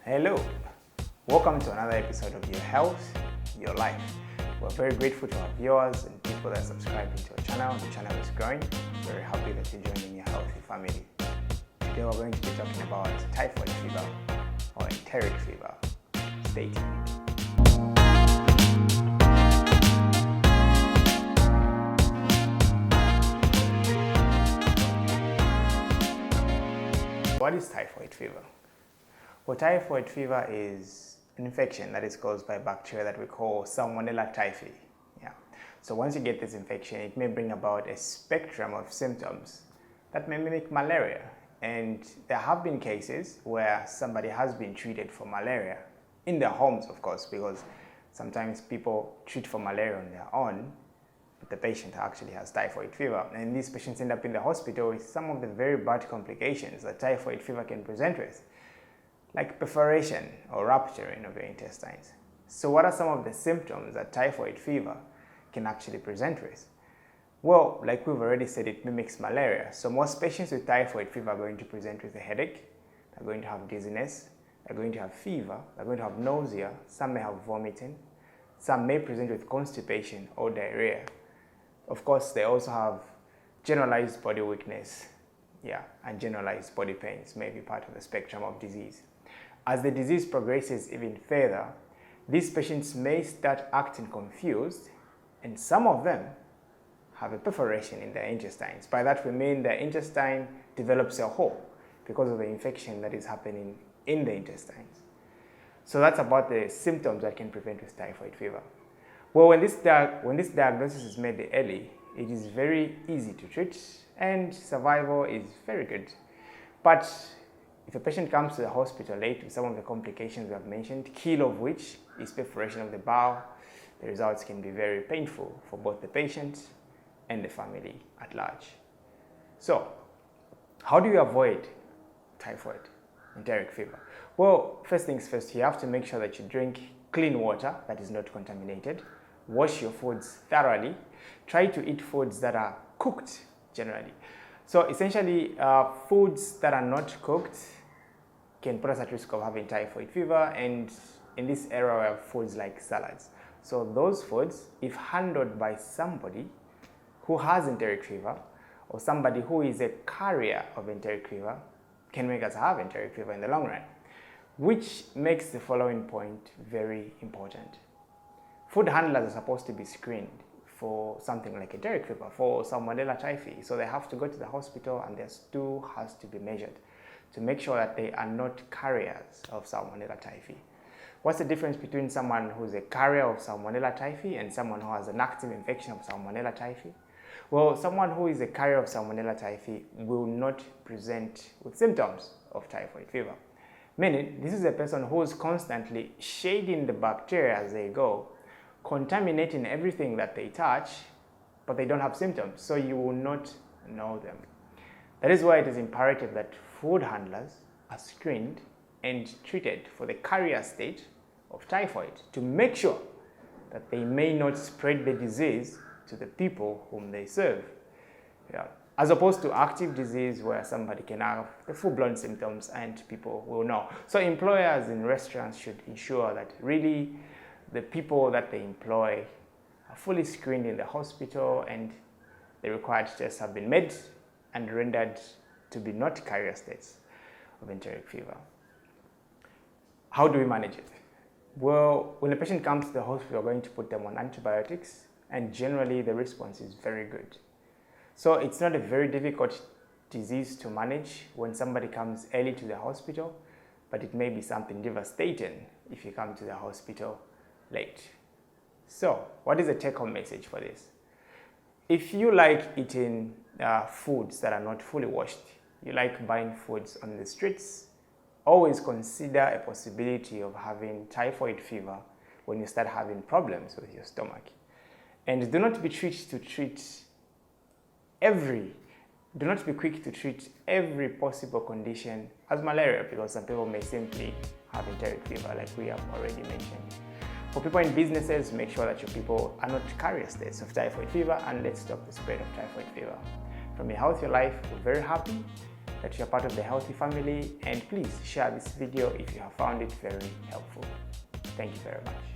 Hello, welcome to another episode of Your Health, Your Life. We're very grateful to our viewers and people that are subscribing to our channel. The channel is growing. Very happy that you're joining your healthy family. Today we're going to be talking about typhoid fever or enteric fever. Stay tuned. What is typhoid fever? Well, typhoid fever is an infection that is caused by a bacteria that we call Salmonella typhi. So once you get this infection, it may bring about a spectrum of symptoms that may mimic malaria. And there have been cases where somebody has been treated for malaria in their homes, of course, because sometimes people treat for malaria on their own, but the patient actually has typhoid fever. And these patients end up in the hospital with some of the very bad complications that typhoid fever can present with, like perforation or rupturing of your intestines. So what are some of the symptoms that typhoid fever can actually present with? Well, like we've already said, it mimics malaria. So most patients with typhoid fever are going to present with a headache, they're going to have dizziness, they're going to have fever, they're going to have nausea, some may have vomiting, some may present with constipation or diarrhea. Of course, they also have generalized body weakness, and generalized body pains may be part of the spectrum of disease. As the disease progresses even further, these patients may start acting confused, and some of them have a perforation in their intestines. By that we mean their intestine develops a hole because of the infection that is happening in the intestines. So that's about the symptoms that can prevent with typhoid fever. Well, when this diagnosis is made early, it is very easy to treat and survival is very good. But if a patient comes to the hospital late with some of the complications we have mentioned, key of which is perforation of the bowel, the results can be very painful for both the patient and the family at large. So, how do you avoid typhoid, enteric fever? Well, first things first, you have to make sure that you drink clean water that is not contaminated. Wash your foods thoroughly. Try to eat foods that are cooked generally. So essentially, foods that are not cooked can put us at risk of having typhoid fever, and in this era we have foods like salads. So those foods, if handled by somebody who has enteric fever or somebody who is a carrier of enteric fever, can make us have enteric fever in the long run, which makes the following point very important. Food handlers are supposed to be screened for something like enteric fever, for Salmonella typhi. So they have to go to the hospital and their stool has to be measured to make sure that they are not carriers of Salmonella typhi. What's the difference between someone who's a carrier of Salmonella typhi and someone who has an active infection of Salmonella typhi? Well, someone who is a carrier of Salmonella typhi will not present with symptoms of typhoid fever. Meaning, this is a person who is constantly shading the bacteria as they go, contaminating everything that they touch, but they don't have symptoms, so you will not know them. That is why it is imperative that food handlers are screened and treated for the carrier state of typhoid to make sure that they may not spread the disease to the people whom they serve. As opposed to active disease where somebody can have the full-blown symptoms and people will know. So employers in restaurants should ensure that really the people that they employ are fully screened in the hospital and the required tests have been made and rendered to be not carrier states of enteric fever. How do we manage it? Well, when a patient comes to the hospital, we're going to put them on antibiotics, and generally the response is very good. So it's not a very difficult disease to manage when somebody comes early to the hospital, but it may be something devastating if you come to the hospital late. So what is the take-home message for this? If you like eating foods that are not fully washed, you like buying foods on the streets, always consider a possibility of having typhoid fever when you start having problems with your stomach. And do not be quick to treat every possible condition as malaria, because some people may simply have enteric fever like we have already mentioned. For people in businesses, make sure that your people are not carrier states of typhoid fever, and let's stop the spread of typhoid fever. From Your Health, Your Life, we're very happy that you're part of the healthy family, and please share this video if you have found it very helpful. Thank you very much.